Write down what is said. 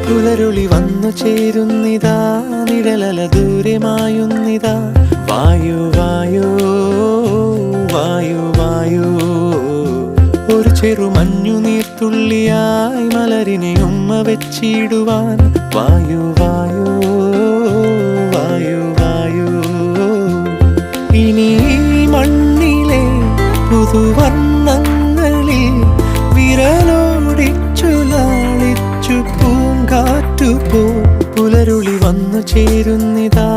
പുലരുളി വന്നു ചേരുന്നിതാ, നിഴലല ദൂരെ മായുന്നിതാ. വായു വായു വായു വായു, ഒരു ചെറു മഞ്ഞു നീർത്തുള്ളിയായി മലരിനെ ഉമ്മ വെച്ചിടുവാൻ. വായു വായു വായു വായു, ഇനി മണ്ണിലെ പുതുവർണ്ണങ്ങളിൽ വിരലോടിച്ചു ലാളിച്ചു പൂങ്കാറ്റുപോ. പുലരുളി വന്നു ചേരുന്നിതാ,